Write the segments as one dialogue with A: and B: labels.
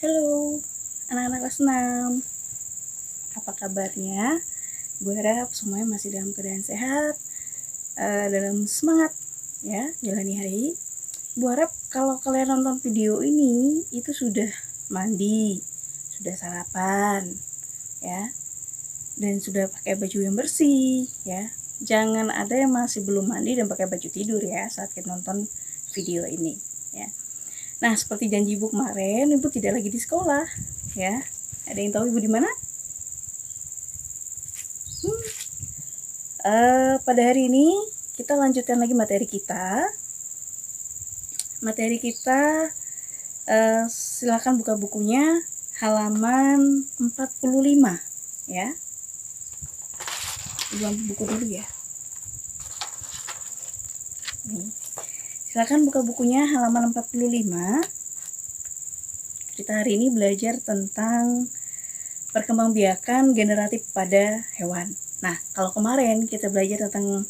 A: Halo, anak-anak kelas 6. Apa kabarnya? Gue harap semuanya masih dalam keadaan sehat, dalam semangat ya jalani hari. Gue harap kalau kalian nonton video ini itu sudah mandi, sudah sarapan ya, dan sudah pakai baju yang bersih ya. Jangan ada yang masih belum mandi dan pakai baju tidur ya saat kita nonton video ini ya. Nah, seperti janji Ibu kemarin, Ibu tidak lagi di sekolah ya. Ada yang tahu Ibu di mana? Pada hari ini kita lanjutkan lagi materi kita. Silakan buka bukunya halaman 45 ya. Ibu ambil buku dulu ya. Nih. Silakan buka bukunya halaman 45. Kita hari ini belajar tentang perkembangbiakan generatif pada hewan. Nah, kalau kemarin kita belajar tentang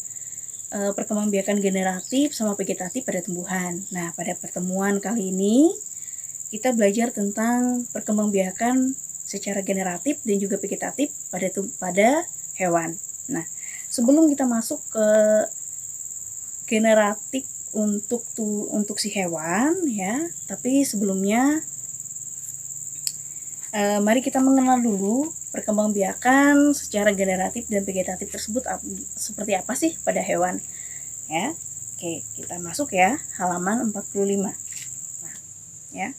A: perkembangbiakan generatif sama vegetatif pada tumbuhan. Nah, pada pertemuan kali ini kita belajar tentang perkembangbiakan secara generatif dan juga vegetatif pada hewan. Nah, sebelum kita masuk ke generatif untuk si hewan ya, tapi sebelumnya mari kita mengenal dulu perkembangbiakan secara generatif dan vegetatif tersebut seperti apa sih pada hewan ya. Oke, kita masuk ya halaman 45. Nah, ya.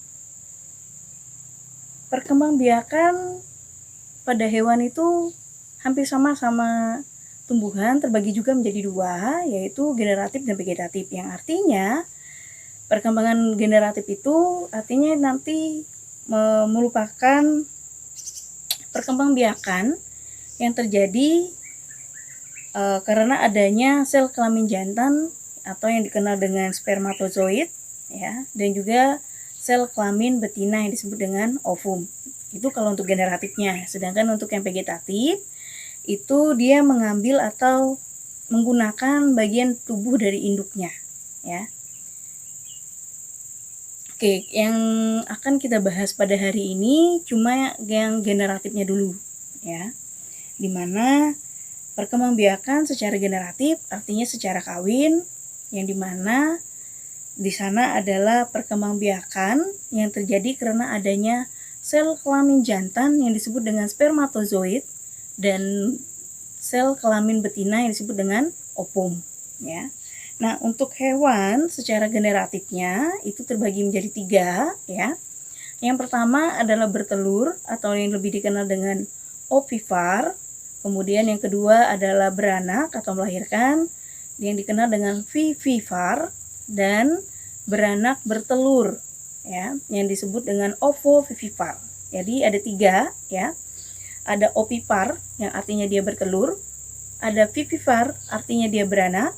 A: Perkembangbiakan pada hewan itu hampir sama tumbuhan, terbagi juga menjadi dua, yaitu generatif dan vegetatif, yang artinya perkembangan generatif itu artinya nanti merupakan perkembangbiakan yang terjadi karena adanya sel kelamin jantan atau yang dikenal dengan spermatozoid ya, dan juga sel kelamin betina yang disebut dengan ovum. Itu kalau untuk generatifnya. Sedangkan untuk yang vegetatif itu dia mengambil atau menggunakan bagian tubuh dari induknya ya. Oke, yang akan kita bahas pada hari ini cuma yang generatifnya dulu ya. Dimana perkembangbiakan secara generatif artinya secara kawin, yang dimana di sana adalah perkembangbiakan yang terjadi karena adanya sel kelamin jantan yang disebut dengan spermatozoid dan sel kelamin betina yang disebut dengan ovum ya. Nah, untuk hewan secara generatifnya itu terbagi menjadi 3 ya. Yang pertama adalah bertelur atau yang lebih dikenal dengan ovipar. Kemudian yang kedua adalah beranak atau melahirkan yang dikenal dengan vivipar, dan beranak bertelur ya yang disebut dengan ovovivipar. Jadi ada 3 ya. Ada ovipar yang artinya dia bertelur, ada vivipar artinya dia beranak,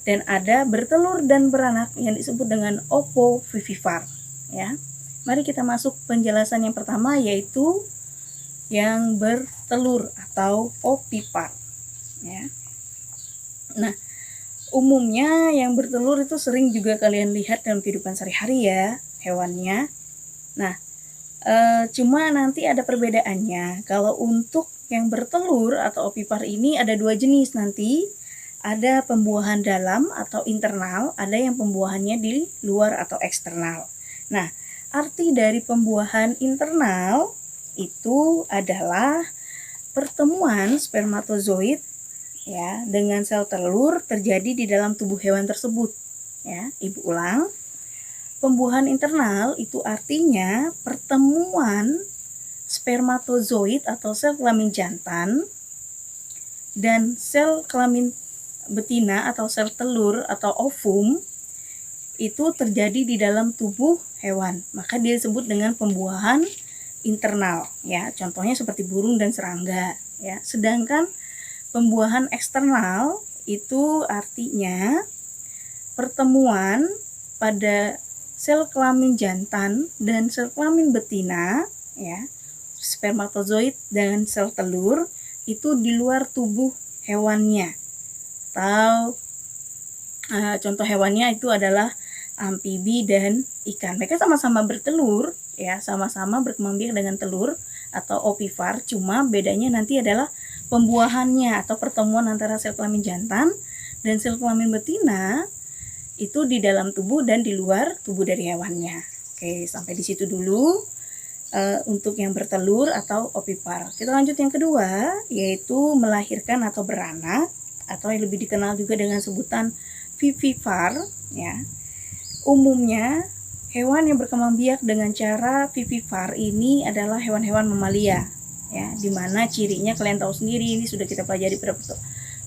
A: dan ada bertelur dan beranak yang disebut dengan ovovivipar ya. Mari kita masuk penjelasan yang pertama, yaitu yang bertelur atau ovipar ya. Nah, umumnya yang bertelur itu sering juga kalian lihat dalam kehidupan sehari-hari ya, hewannya. Nah, cuma nanti ada perbedaannya. Kalau untuk yang bertelur atau ovipar ini ada 2 jenis nanti. Ada pembuahan dalam atau internal, ada yang pembuahannya di luar atau eksternal. Nah, arti dari pembuahan internal itu adalah pertemuan spermatozoid ya dengan sel telur terjadi di dalam tubuh hewan tersebut ya. Ibu ulang. Pembuahan internal itu artinya pertemuan spermatozoid atau sel kelamin jantan dan sel kelamin betina atau sel telur atau ovum itu terjadi di dalam tubuh hewan. Maka dia disebut dengan pembuahan internal ya. Contohnya seperti burung dan serangga ya. Sedangkan pembuahan eksternal itu artinya pertemuan pada sel kelamin jantan dan sel kelamin betina ya, spermatozoid dan sel telur itu di luar tubuh hewannya. Atau contoh hewannya itu adalah amfibi, dan ikan. Mereka sama-sama bertelur, ya, sama-sama berkembang biak dengan telur atau ovivar, cuma bedanya nanti adalah pembuahannya atau pertemuan antara sel kelamin jantan dan sel kelamin betina itu di dalam tubuh dan di luar tubuh dari hewannya. Oke, sampai di situ dulu untuk yang bertelur atau ovivar. Kita lanjut yang kedua, yaitu melahirkan atau beranak, atau yang lebih dikenal juga dengan sebutan vivivar, ya. Umumnya hewan yang berkembang biak dengan cara vivivar ini adalah hewan-hewan mamalia, ya, dimana cirinya kalian tahu sendiri, ini sudah kita pelajari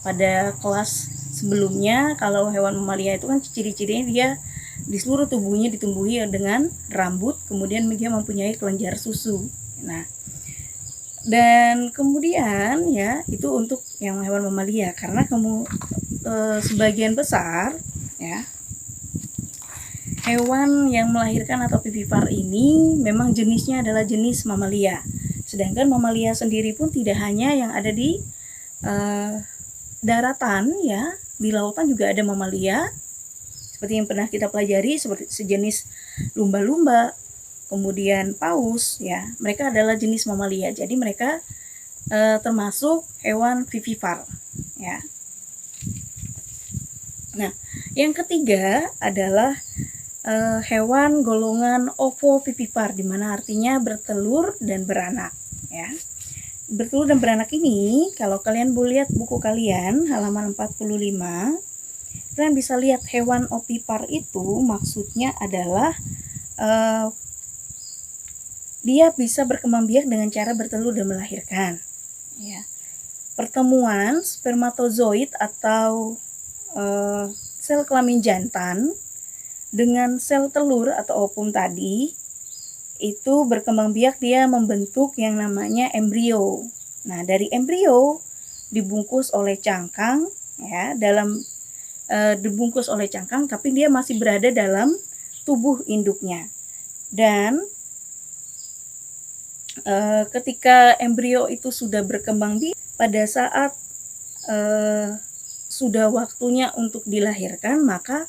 A: pada kelas sebelumnya. Kalau hewan mamalia itu kan ciri-cirinya dia di seluruh tubuhnya ditumbuhi dengan rambut, kemudian dia mempunyai kelenjar susu. Nah, dan kemudian ya itu untuk yang hewan mamalia, karena sebagian besar ya hewan yang melahirkan atau vivivar ini memang jenisnya adalah jenis mamalia. Sedangkan mamalia sendiri pun tidak hanya yang ada di daratan, ya, di lautan juga ada mamalia. Seperti yang pernah kita pelajari, seperti sejenis lumba-lumba, kemudian paus, ya, mereka adalah jenis mamalia. Jadi mereka termasuk hewan vivivar, ya. Nah, yang ketiga adalah hewan golongan ovovivivar, di mana artinya bertelur dan beranak, ya. Bertelur dan beranak ini, kalau kalian boleh lihat buku kalian halaman 45, kalian bisa lihat hewan ovipar itu maksudnya adalah dia bisa berkembang biak dengan cara bertelur dan melahirkan, ya. Pertemuan spermatozoid atau sel kelamin jantan dengan sel telur atau ovum tadi itu berkembang biak, dia membentuk yang namanya embrio. Nah, dari embrio dibungkus oleh cangkang, ya, dibungkus oleh cangkang, tapi dia masih berada dalam tubuh induknya. Dan ketika embrio itu sudah berkembang biak, pada saat sudah waktunya untuk dilahirkan, maka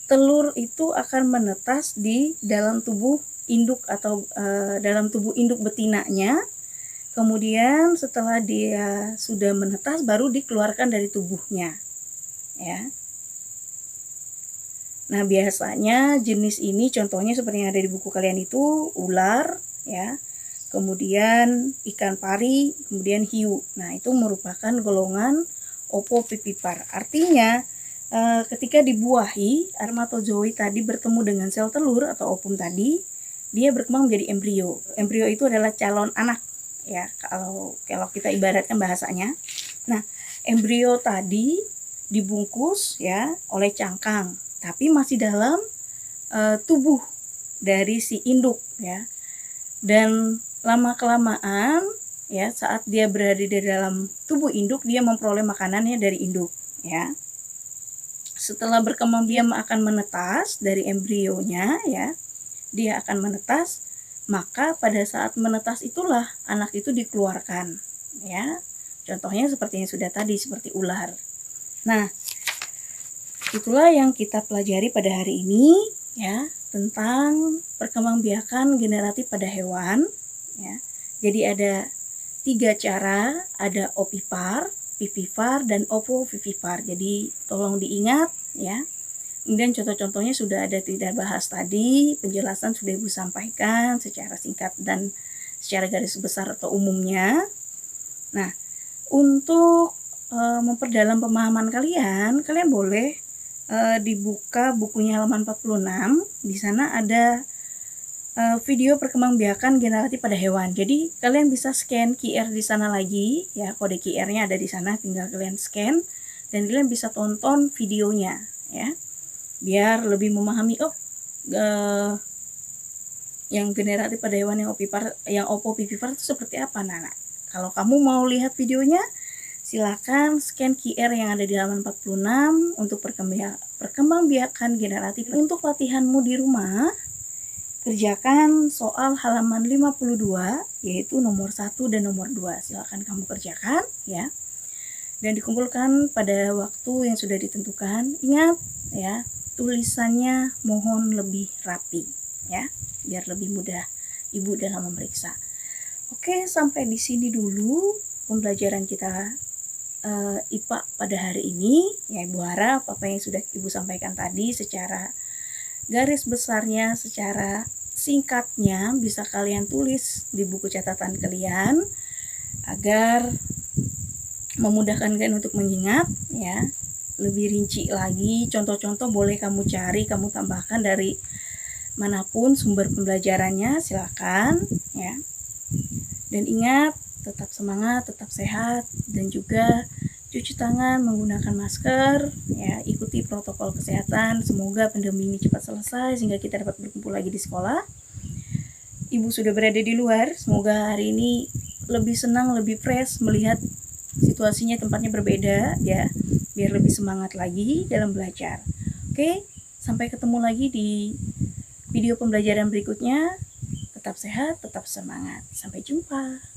A: telur itu akan menetas di dalam tubuh induk atau dalam tubuh induk betinanya. Kemudian setelah dia sudah menetas baru dikeluarkan dari tubuhnya, ya. Nah, biasanya jenis ini contohnya seperti yang ada di buku kalian itu ular, ya. Kemudian ikan pari, kemudian hiu. Nah, itu merupakan golongan ovovivivar. Artinya ketika dibuahi, spermatozoid tadi bertemu dengan sel telur atau ovum tadi, dia berkembang menjadi embrio. Embrio itu adalah calon anak, ya, kalau kita ibaratkan bahasanya. Nah, embrio tadi dibungkus, ya, oleh cangkang, tapi masih dalam tubuh dari si induk, ya. Dan lama kelamaan, ya, saat dia berada di dalam tubuh induk, dia memperoleh makanannya dari induk, ya. Setelah berkembang biak akan menetas dari embrionya, ya, dia akan menetas, maka pada saat menetas itulah anak itu dikeluarkan, ya. Contohnya seperti yang sudah tadi, seperti ular. Nah, itulah yang kita pelajari pada hari ini, ya, tentang perkembangbiakan generatif pada hewan, ya. Jadi ada 3 cara, ada ovipar, vivivar, dan ovovivivar. Jadi tolong diingat, ya. Kemudian contoh-contohnya sudah ada tidak bahas tadi, penjelasan sudah Ibu sampaikan secara singkat dan secara garis besar atau umumnya. Nah, untuk memperdalam pemahaman kalian boleh dibuka bukunya halaman 46. Di sana ada video perkembangbiakan generatif pada hewan. Jadi kalian bisa scan QR di sana lagi, ya, kode QR-nya ada di sana, tinggal kalian scan dan kalian bisa tonton videonya, ya, biar lebih memahami yang generatif pada hewan yang ovovivivar itu seperti apa. Nah, kalau kamu mau lihat videonya, silakan scan QR yang ada di halaman 46 untuk perkembangbiakan generatif. Untuk latihanmu di rumah, kerjakan soal halaman 52, yaitu nomor 1 dan nomor 2. Silakan kamu kerjakan, ya. Dan dikumpulkan pada waktu yang sudah ditentukan. Ingat, ya, tulisannya mohon lebih rapi ya, biar lebih mudah Ibu dalam memeriksa. Oke, sampai di sini dulu pembelajaran kita IPA pada hari ini. Ya, Ibu harap apa yang sudah Ibu sampaikan tadi secara garis besarnya, secara singkatnya bisa kalian tulis di buku catatan kalian agar memudahkan kalian untuk mengingat ya. Lebih rinci lagi, contoh-contoh boleh kamu cari, kamu tambahkan dari manapun sumber pembelajarannya, silakan ya. Dan ingat, tetap semangat, tetap sehat, dan juga cuci tangan, menggunakan masker ya, ikuti protokol kesehatan. Semoga pandemi ini cepat selesai sehingga kita dapat berkumpul lagi di sekolah. Ibu sudah berada di luar, semoga hari ini lebih senang, lebih fresh melihat situasinya, tempatnya berbeda ya, biar lebih semangat lagi dalam belajar. Oke, sampai ketemu lagi di video pembelajaran berikutnya. Tetap sehat, tetap semangat. Sampai jumpa.